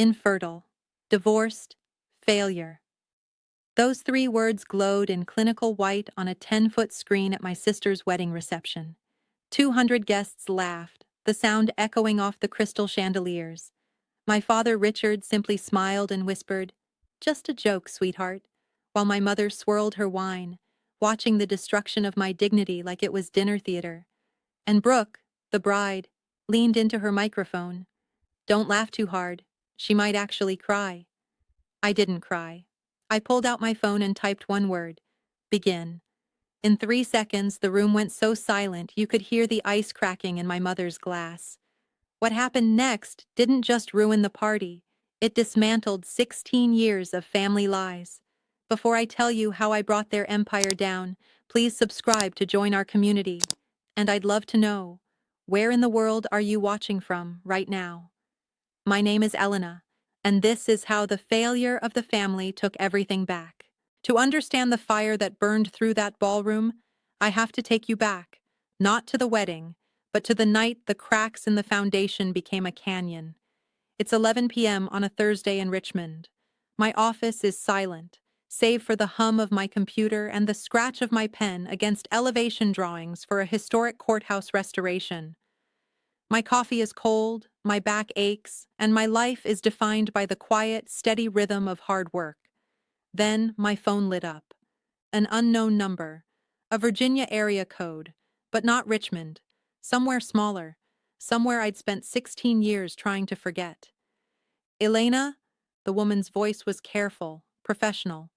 infertile, divorced, failure. Those three words glowed in clinical white on a 10-foot screen at my sister's wedding reception. 200 guests laughed, the sound echoing off the crystal chandeliers. My father, Richard, simply smiled and whispered, "Just a joke, sweetheart," while my mother swirled her wine, watching the destruction of my dignity like it was dinner theater. And Brooke, the bride, leaned into her microphone. "Don't laugh too hard. She might actually cry." I didn't cry. I pulled out my phone and typed one word: begin. In 3 seconds, the room went so silent you could hear the ice cracking in my mother's glass. What happened next didn't just ruin the party, it dismantled 16 years of family lies. Before I tell you how I brought their empire down, please subscribe to join our community. And I'd love to know, where in the world are you watching from right now? My name is Elena, and this is how the failure of the family took everything back. To understand the fire that burned through that ballroom, I have to take you back, not to the wedding, but to the night the cracks in the foundation became a canyon. It's 11 p.m. on a Thursday in Richmond. My office is silent, save for the hum of my computer and the scratch of my pen against elevation drawings for a historic courthouse restoration. My coffee is cold, my back aches, and my life is defined by the quiet, steady rhythm of hard work. Then my phone lit up. An unknown number, a Virginia area code, but not Richmond, somewhere smaller, somewhere I'd spent 16 years trying to forget. "Elena?" The woman's voice was careful, professional.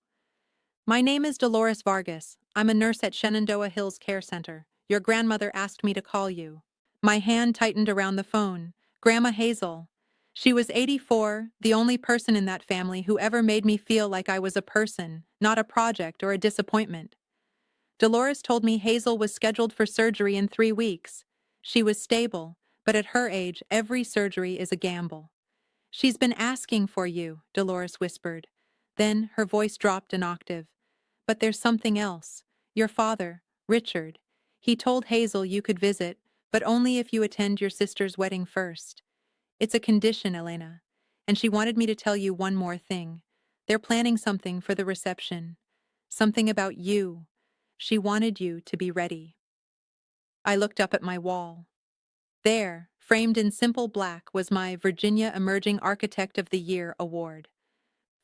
"My name is Dolores Vargas. I'm a nurse at Shenandoah Hills Care Center. Your grandmother asked me to call you." My hand tightened around the phone. Grandma Hazel. She was 84, the only person in that family who ever made me feel like I was a person, not a project or a disappointment. Dolores told me Hazel was scheduled for surgery in 3 weeks. She was stable, but at her age, every surgery is a gamble. "She's been asking for you," Dolores whispered. Then her voice dropped an octave. "But there's something else. Your father, Richard, he told Hazel you could visit, but only if you attend your sister's wedding first. It's a condition, Elena. And she wanted me to tell you one more thing. They're planning something for the reception. Something about you. She wanted you to be ready." I looked up at my wall. There, framed in simple black, was my Virginia Emerging Architect of the Year award.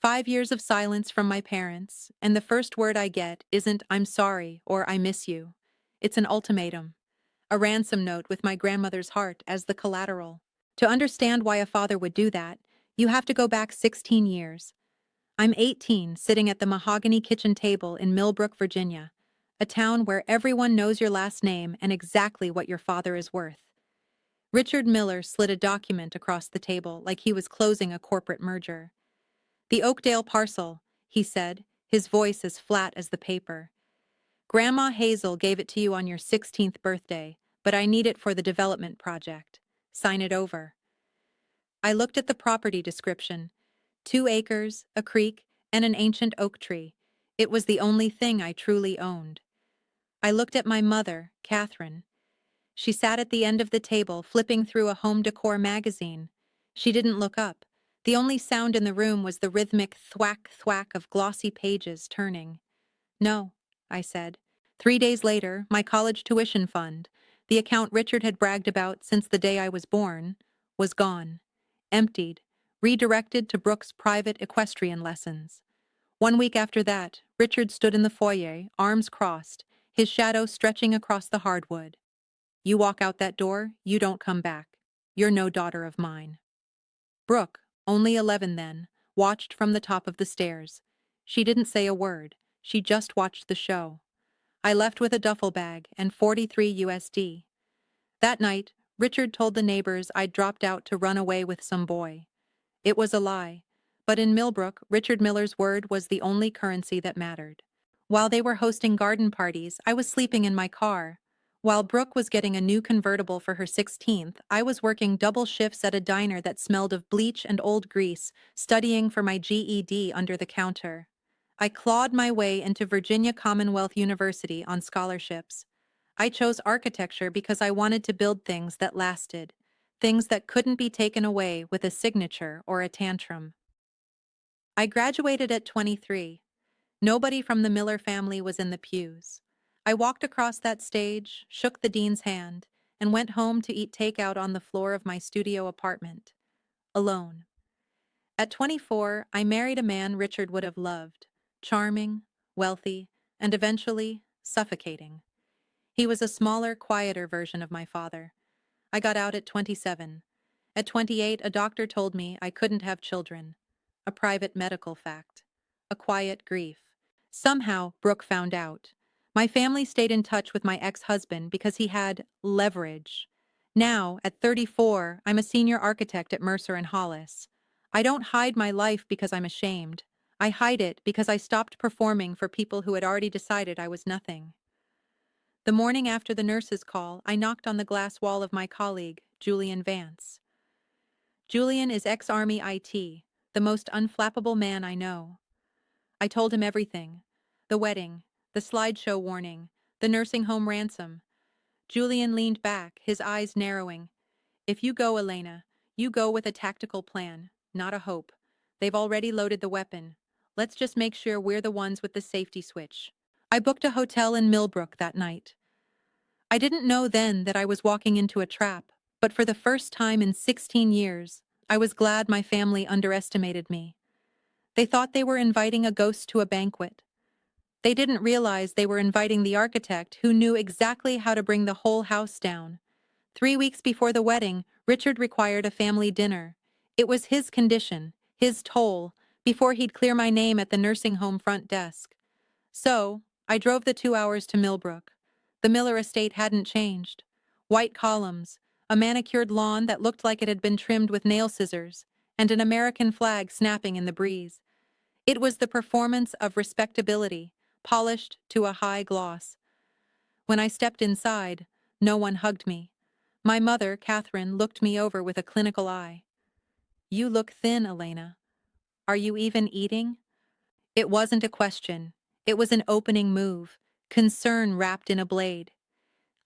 5 years of silence from my parents, and the first word I get isn't "I'm sorry" or "I miss you." It's an ultimatum. A ransom note with my grandmother's heart as the collateral. To understand why a father would do that, you have to go back 16 years. I'm 18, sitting at the mahogany kitchen table in Millbrook, Virginia, a town where everyone knows your last name and exactly what your father is worth. Richard Miller slid a document across the table like he was closing a corporate merger. "The Oakdale parcel," he said, his voice as flat as the paper. "Grandma Hazel gave it to you on your 16th birthday, but I need it for the development project. Sign it over." I looked at the property description. 2 acres, a creek, and an ancient oak tree. It was the only thing I truly owned. I looked at my mother, Catherine. She sat at the end of the table, flipping through a home decor magazine. She didn't look up. The only sound in the room was the rhythmic thwack-thwack of glossy pages turning. "No," I said. 3 days later, my college tuition fund, the account Richard had bragged about since the day I was born, was gone, emptied, redirected to Brooke's private equestrian lessons. 1 week after that, Richard stood in the foyer, arms crossed, his shadow stretching across the hardwood. "You walk out that door, you don't come back. You're no daughter of mine." Brooke, only 11 then, watched from the top of the stairs. She didn't say a word. She just watched the show. I left with a duffel bag and 43 USD. That night, Richard told the neighbors I'd dropped out to run away with some boy. It was a lie, but in Millbrook, Richard Miller's word was the only currency that mattered. While they were hosting garden parties, I was sleeping in my car. While Brooke was getting a new convertible for her 16th, I was working double shifts at a diner that smelled of bleach and old grease, studying for my GED under the counter. I clawed my way into Virginia Commonwealth University on scholarships. I chose architecture because I wanted to build things that lasted, things that couldn't be taken away with a signature or a tantrum. I graduated at 23. Nobody from the Miller family was in the pews. I walked across that stage, shook the dean's hand, and went home to eat takeout on the floor of my studio apartment, alone. At 24, I married a man Richard would have loved, charming, wealthy, and eventually suffocating. He was a smaller, quieter version of my father. I got out at 27. At 28, a doctor told me I couldn't have children. A private medical fact. A quiet grief. Somehow, Brooke found out. My family stayed in touch with my ex-husband because he had leverage. Now, at 34, I'm a senior architect at Mercer and Hollis. I don't hide my life because I'm ashamed. I hide it because I stopped performing for people who had already decided I was nothing. The morning after the nurse's call, I knocked on the glass wall of my colleague, Julian Vance. Julian is ex-Army IT, the most unflappable man I know. I told him everything. The wedding, the slideshow warning, the nursing home ransom. Julian leaned back, his eyes narrowing. If you go, Elena, you go with a tactical plan, not a hope. They've already loaded the weapon. Let's just make sure we're the ones with the safety switch. I booked a hotel in Millbrook that night. I didn't know then that I was walking into a trap, but for the first time in 16 years, I was glad my family underestimated me. They thought they were inviting a ghost to a banquet. They didn't realize they were inviting the architect who knew exactly how to bring the whole house down. 3 weeks before the wedding, Richard required a family dinner. It was his condition, his toll, before he'd clear my name at the nursing home front desk. So, I drove the 2 hours to Millbrook. The Miller estate hadn't changed. White columns, a manicured lawn that looked like it had been trimmed with nail scissors, and an American flag snapping in the breeze. It was the performance of respectability, polished to a high gloss. When I stepped inside, no one hugged me. My mother, Catherine, looked me over with a clinical eye. "You look thin, Elena. Are you even eating?" It wasn't a question. It was an opening move, concern wrapped in a blade.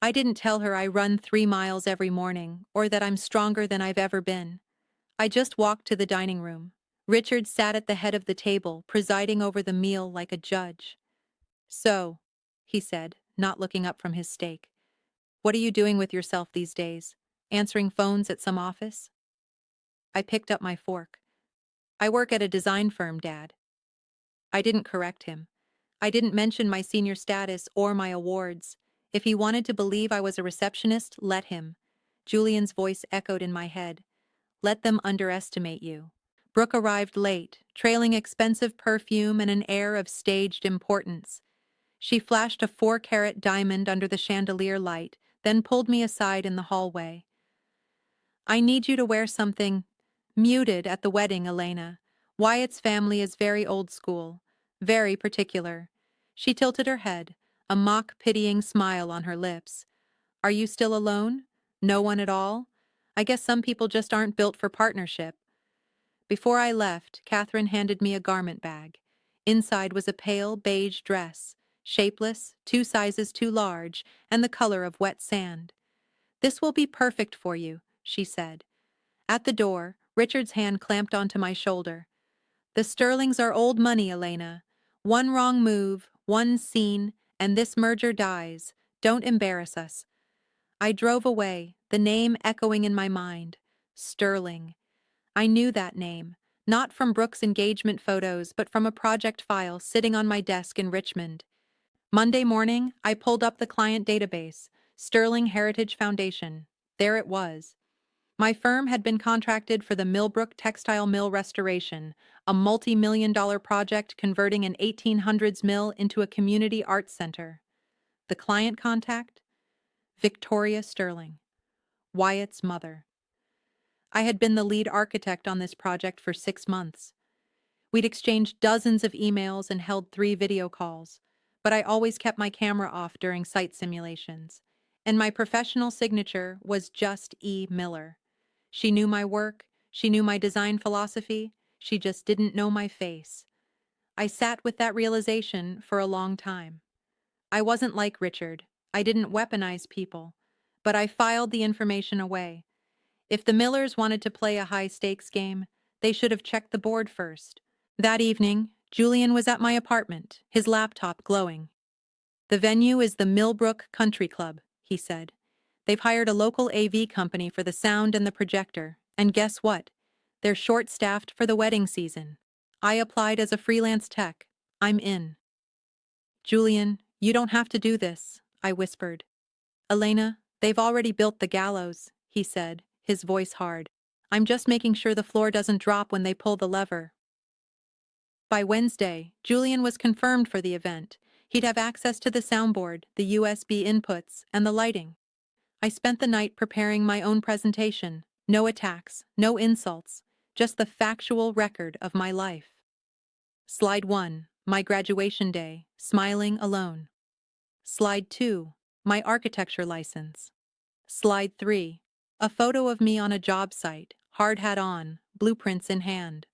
I didn't tell her I run 3 miles every morning, or that I'm stronger than I've ever been. I just walked to the dining room. Richard sat at the head of the table, presiding over the meal like a judge. "So," he said, not looking up from his steak, "what are you doing with yourself these days? Answering phones at some office?" I picked up my fork. "I work at a design firm, Dad." I didn't correct him. I didn't mention my senior status or my awards. If he wanted to believe I was a receptionist, let him. Julian's voice echoed in my head. "Let them underestimate you." Brooke arrived late, trailing expensive perfume and an air of staged importance. She flashed a 4-carat diamond under the chandelier light, then pulled me aside in the hallway. "I need you to wear something muted at the wedding, Elena. Wyatt's family is very old school, very particular." She tilted her head, a mock-pitying smile on her lips. "Are you still alone? No one at all? I guess some people just aren't built for partnership." Before I left, Catherine handed me a garment bag. Inside was a pale beige dress, shapeless, 2 sizes too large, and the color of wet sand. "This will be perfect for you," she said. At the door, Richard's hand clamped onto my shoulder. "The Sterlings are old money, Elena. One wrong move, one scene, and this merger dies. Don't embarrass us." I drove away, the name echoing in my mind. Sterling. I knew that name, not from Brooke's engagement photos, but from a project file sitting on my desk in Richmond. Monday morning, I pulled up the client database, Sterling Heritage Foundation. There it was. My firm had been contracted for the Millbrook Textile Mill restoration, a multi-million-dollar project converting an 1800s mill into a community arts center. The client contact? Victoria Sterling, Wyatt's mother. I had been the lead architect on this project for 6 months. We'd exchanged dozens of emails and held 3 video calls, but I always kept my camera off during site simulations, and my professional signature was just E. Miller. She knew my work, she knew my design philosophy, she just didn't know my face. I sat with that realization for a long time. I wasn't like Richard. I didn't weaponize people, but I filed the information away. If the Millers wanted to play a high-stakes game, they should have checked the board first. That evening, Julian was at my apartment, his laptop glowing. "The venue is the Millbrook Country Club," he said. "They've hired a local AV company for the sound and the projector, and guess what? They're short-staffed for the wedding season. I applied as a freelance tech. I'm in." "Julian, you don't have to do this," I whispered. "Elena, they've already built the gallows," he said, his voice hard. "I'm just making sure the floor doesn't drop when they pull the lever." By Wednesday, Julian was confirmed for the event. He'd have access to the soundboard, the USB inputs, and the lighting. I spent the night preparing my own presentation. No attacks, no insults, just the factual record of my life. Slide 1, my graduation day, smiling alone. Slide 2, my architecture license. Slide 3, a photo of me on a job site, hard hat on, blueprints in hand.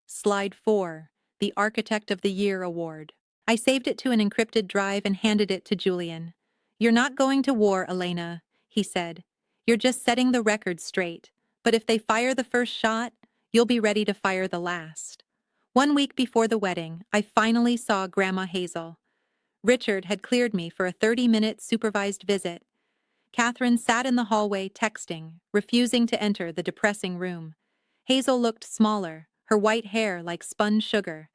Slide 4, the Architect of the Year award. I saved it to an encrypted drive and handed it to Julian. "You're not going to war, Elena," he said. "You're just setting the record straight. But if they fire the first shot, you'll be ready to fire the last." 1 week before the wedding, I finally saw Grandma Hazel. Richard had cleared me for a 30-minute supervised visit. Catherine sat in the hallway texting, refusing to enter the depressing room. Hazel looked smaller, her white hair like spun sugar,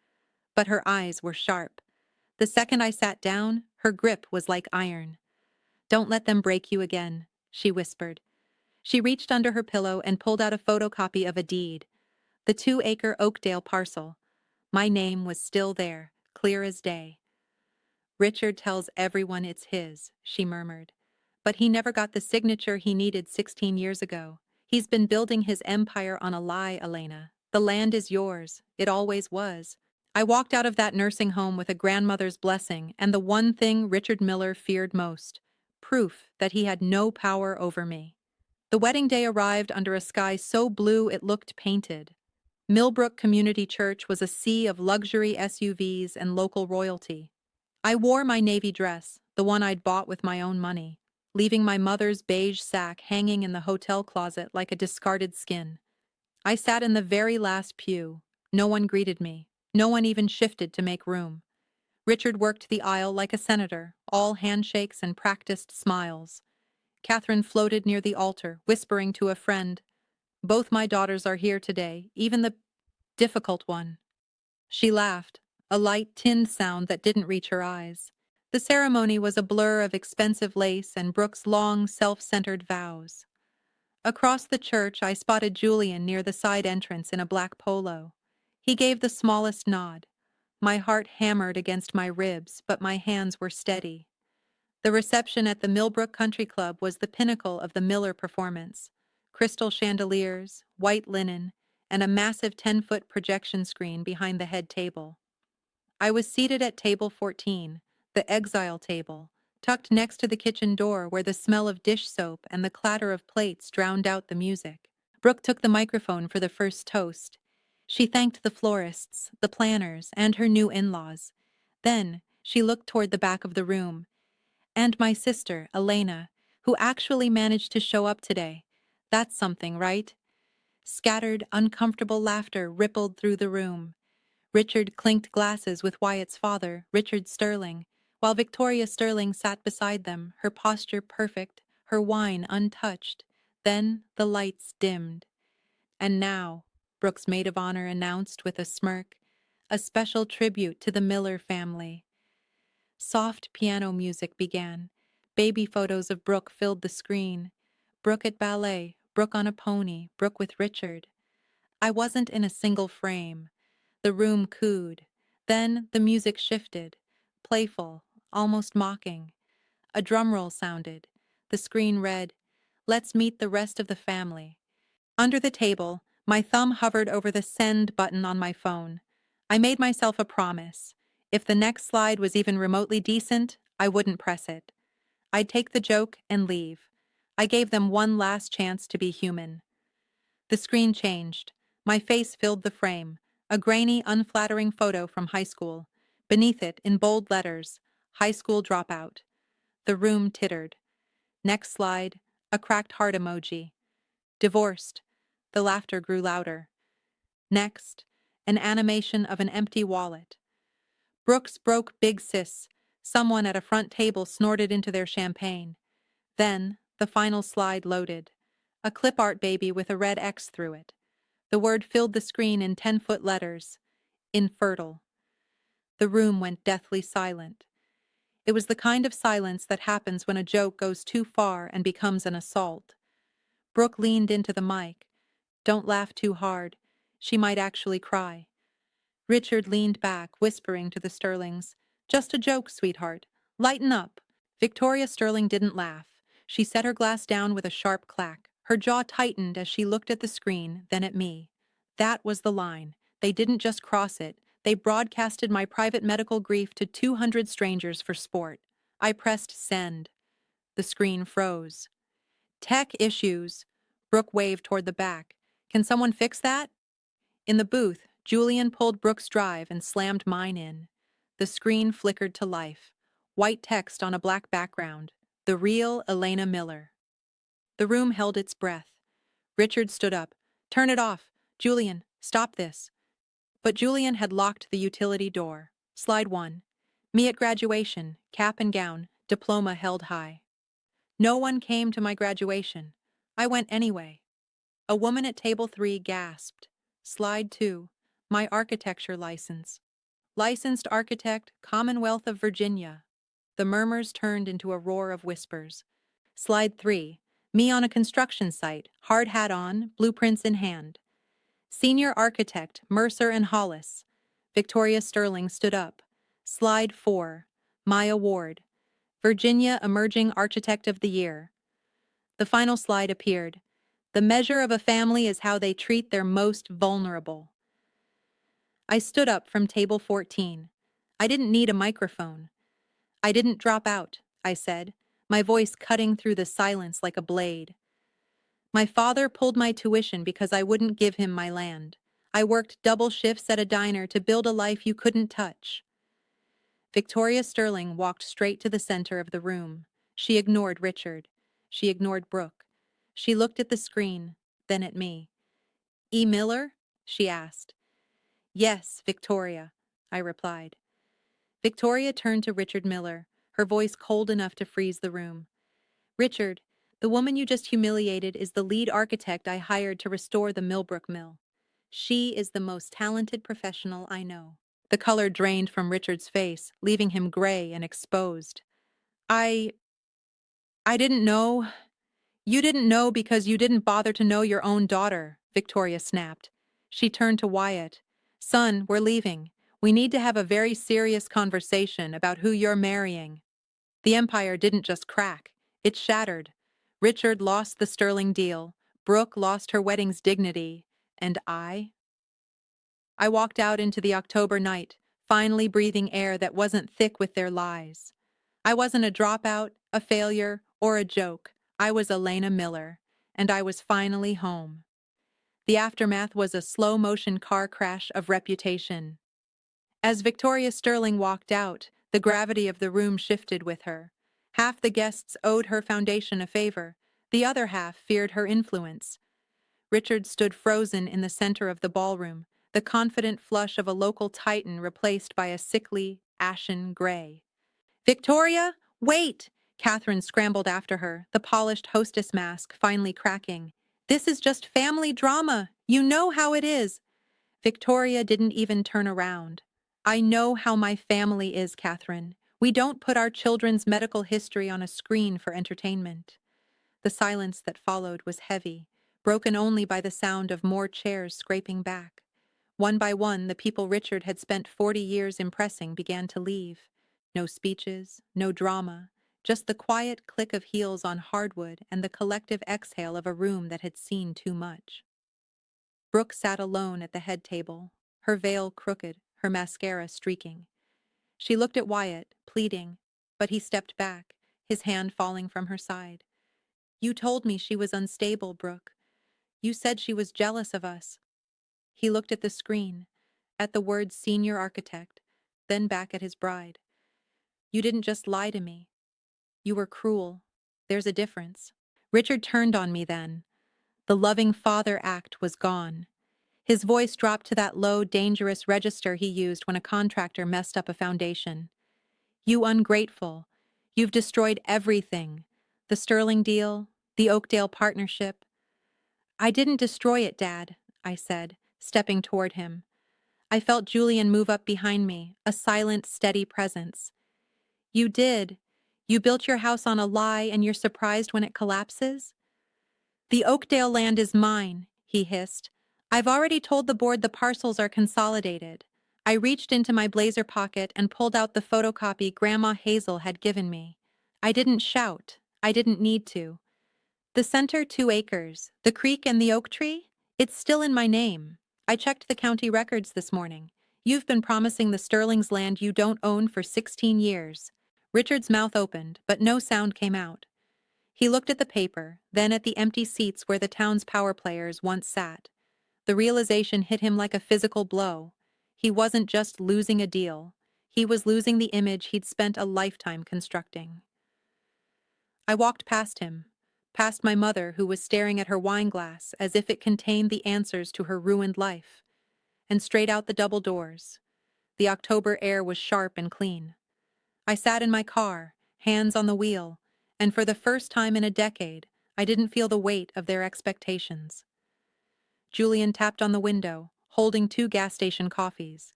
but her eyes were sharp. The second I sat down, her grip was like iron. "Don't let them break you again," she whispered. She reached under her pillow and pulled out a photocopy of a deed. The 2-acre Oakdale parcel. My name was still there, clear as day. "Richard tells everyone it's his," she murmured. "But he never got the signature he needed 16 years ago. He's been building his empire on a lie, Elena. The land is yours. It always was." I walked out of that nursing home with a grandmother's blessing and the one thing Richard Miller feared most: proof that he had no power over me. The wedding day arrived under a sky so blue it looked painted. Millbrook Community Church was a sea of luxury SUVs and local royalty. I wore my navy dress, the one I'd bought with my own money, leaving my mother's beige sack hanging in the hotel closet like a discarded skin. I sat in the very last pew. No one greeted me. No one even shifted to make room. Richard worked the aisle like a senator, all handshakes and practiced smiles. Catherine floated near the altar, whispering to a friend, "Both my daughters are here today, even the difficult one." She laughed, a light tinned sound that didn't reach her eyes. The ceremony was a blur of expensive lace and Brooke's long, self-centered vows. Across the church, I spotted Julian near the side entrance in a black polo. He gave the smallest nod. My heart hammered against my ribs, but my hands were steady. The reception at the Millbrook Country Club was the pinnacle of the Miller performance. Crystal chandeliers, white linen, and a massive 10-foot projection screen behind the head table. I was seated at table 14, the exile table, tucked next to the kitchen door where the smell of dish soap and the clatter of plates drowned out the music. Brooke took the microphone for the first toast. She thanked the florists, the planners, and her new in-laws. Then she looked toward the back of the room. "And my sister, Elena, who actually managed to show up today. That's something, right?" Scattered, uncomfortable laughter rippled through the room. Richard clinked glasses with Wyatt's father, Richard Sterling, while Victoria Sterling sat beside them, her posture perfect, her wine untouched. Then the lights dimmed. "And now," Brooke's maid of honor announced with a smirk, "a special tribute to the Miller family." Soft piano music began. Baby photos of Brooke filled the screen. Brooke at ballet, Brooke on a pony, Brooke with Richard. I wasn't in a single frame. The room cooed. Then the music shifted, playful, almost mocking. A drum roll sounded. The screen read, "Let's meet the rest of the family." Under the table, my thumb hovered over the send button on my phone. I made myself a promise. If the next slide was even remotely decent, I wouldn't press it. I'd take the joke and leave. I gave them one last chance to be human. The screen changed. My face filled the frame, a grainy, unflattering photo from high school. Beneath it, in bold letters, "High school dropout." The room tittered. Next slide, a cracked heart emoji. Divorced. The laughter grew louder. Next, an animation of an empty wallet. Brooks broke Big Sis. Someone at a front table snorted into their champagne. Then, the final slide loaded. A clip art baby with a red X through it. The word filled the screen in 10-foot letters. Infertile. The room went deathly silent. It was the kind of silence that happens when a joke goes too far and becomes an assault. Brooke leaned into the mic. Don't laugh too hard. She might actually cry. Richard leaned back, whispering to the Sterlings, Just a joke, sweetheart. Lighten up. Victoria Sterling didn't laugh. She set her glass down with a sharp clack. Her jaw tightened as she looked at the screen, then at me. That was the line. They didn't just cross it. They broadcasted my private medical grief to 200 strangers for sport. I pressed send. The screen froze. Tech issues. Brooke waved toward the back. Can someone fix that? In the booth, Julian pulled Brooke's drive and slammed mine in. The screen flickered to life. White text on a black background. The real Elena Miller. The room held its breath. Richard stood up. Turn it off. Julian, stop this. But Julian had locked the utility door. Slide 1. Me at graduation, cap and gown, diploma held high. No one came to my graduation. I went anyway. A woman at table 3 gasped. Slide 2. My architecture license. Licensed architect, Commonwealth of Virginia. The murmurs turned into a roar of whispers. Slide 3. Me on a construction site, hard hat on, blueprints in hand. Senior architect, Mercer and Hollis. Victoria Sterling stood up. Slide 4. My award. Virginia Emerging Architect of the Year. The final slide appeared. The measure of a family is how they treat their most vulnerable. I stood up from table 14. I didn't need a microphone. I didn't drop out, I said, my voice cutting through the silence like a blade. My father pulled my tuition because I wouldn't give him my land. I worked double shifts at a diner to build a life you couldn't touch. Victoria Sterling walked straight to the center of the room. She ignored Richard. She ignored Brooke. She looked at the screen, then at me. E. Miller? She asked. Yes, Victoria, I replied. Victoria turned to Richard Miller, her voice cold enough to freeze the room. Richard, the woman you just humiliated is the lead architect I hired to restore the Millbrook Mill. She is the most talented professional I know. The color drained from Richard's face, leaving him gray and exposed. I didn't know. You didn't know because you didn't bother to know your own daughter, Victoria snapped. She turned to Wyatt. Son, we're leaving. We need to have a very serious conversation about who you're marrying. The empire didn't just crack. It shattered. Richard lost the Sterling deal. Brooke lost her wedding's dignity. And I walked out into the October night, finally breathing air that wasn't thick with their lies. I wasn't a dropout, a failure, or a joke. I was Elena Miller, and I was finally home. The aftermath was a slow-motion car crash of reputation. As Victoria Sterling walked out, the gravity of the room shifted with her. Half the guests owed her foundation a favor. The other half feared her influence. Richard stood frozen in the center of the ballroom, the confident flush of a local titan replaced by a sickly, ashen gray. Victoria, wait! Catherine scrambled after her, the polished hostess mask finally cracking. This is just family drama. You know how it is. Victoria didn't even turn around. I know how my family is, Catherine. We don't put our children's medical history on a screen for entertainment. The silence that followed was heavy, broken only by the sound of more chairs scraping back. One by one, the people Richard had spent 40 years impressing began to leave. No speeches, no drama, just the quiet click of heels on hardwood and the collective exhale of a room that had seen too much. Brooke sat alone at the head table, her veil crooked, her mascara streaking. She looked at Wyatt, pleading, but he stepped back, his hand falling from her side. You told me she was unstable, Brooke. You said she was jealous of us. He looked at the screen, at the word senior architect, then back at his bride. You didn't just lie to me. You were cruel. There's a difference. Richard turned on me then. The loving father act was gone. His voice dropped to that low, dangerous register he used when a contractor messed up a foundation. You ungrateful. You've destroyed everything. The Sterling deal, the Oakdale partnership. I didn't destroy it, Dad, I said, stepping toward him. I felt Julian move up behind me, a silent, steady presence. You did. You built your house on a lie and you're surprised when it collapses? The Oakdale land is mine, he hissed. I've already told the board the parcels are consolidated. I reached into my blazer pocket and pulled out the photocopy Grandma Hazel had given me. I didn't shout. I didn't need to. The center 2 acres, the creek and the oak tree? It's still in my name. I checked the county records this morning. You've been promising the Sterling's land you don't own for 16 years. Richard's mouth opened, but no sound came out. He looked at the paper, then at the empty seats where the town's power players once sat. The realization hit him like a physical blow. He wasn't just losing a deal. He was losing the image he'd spent a lifetime constructing. I walked past him, past my mother who was staring at her wine glass as if it contained the answers to her ruined life, and straight out the double doors. The October air was sharp and clean. I sat in my car, hands on the wheel, and for the first time in a decade, I didn't feel the weight of their expectations. Julian tapped on the window, holding 2 gas station coffees.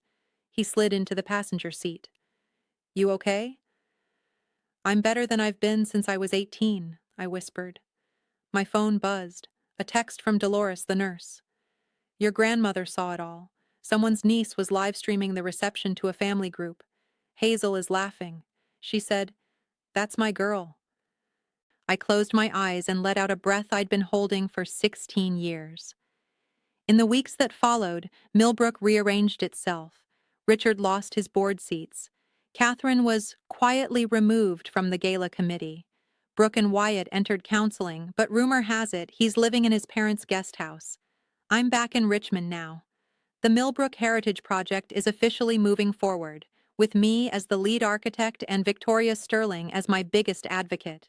He slid into the passenger seat. You okay? I'm better than I've been since I was 18, I whispered. My phone buzzed, a text from Dolores, the nurse. Your grandmother saw it all. Someone's niece was live streaming the reception to a family group. Hazel is laughing. She said, "That's my girl." I closed my eyes and let out a breath I'd been holding for 16 years. In the weeks that followed, Millbrook rearranged itself. Richard lost his board seats. Catherine was quietly removed from the gala committee. Brooke and Wyatt entered counseling, but rumor has it he's living in his parents' guest house. I'm back in Richmond now. The Millbrook Heritage Project is officially moving forward, with me as the lead architect and Victoria Sterling as my biggest advocate.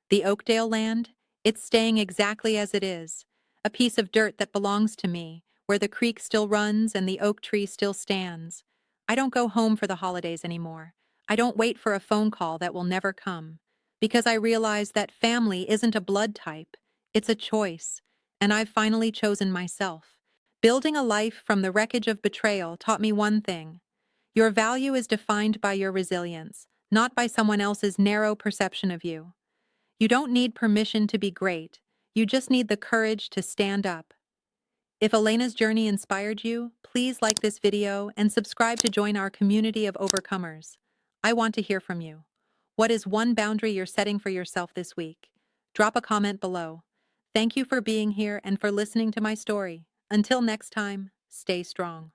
The Oakdale land? It's staying exactly as it is. A piece of dirt that belongs to me, where the creek still runs and the oak tree still stands. I don't go home for the holidays anymore. I don't wait for a phone call that will never come. Because I realize that family isn't a blood type. It's a choice. And I've finally chosen myself. Building a life from the wreckage of betrayal taught me one thing. Your value is defined by your resilience, not by someone else's narrow perception of you. You don't need permission to be great. You just need the courage to stand up. If Elena's journey inspired you, please like this video and subscribe to join our community of overcomers. I want to hear from you. What is one boundary you're setting for yourself this week? Drop a comment below. Thank you for being here and for listening to my story. Until next time, stay strong.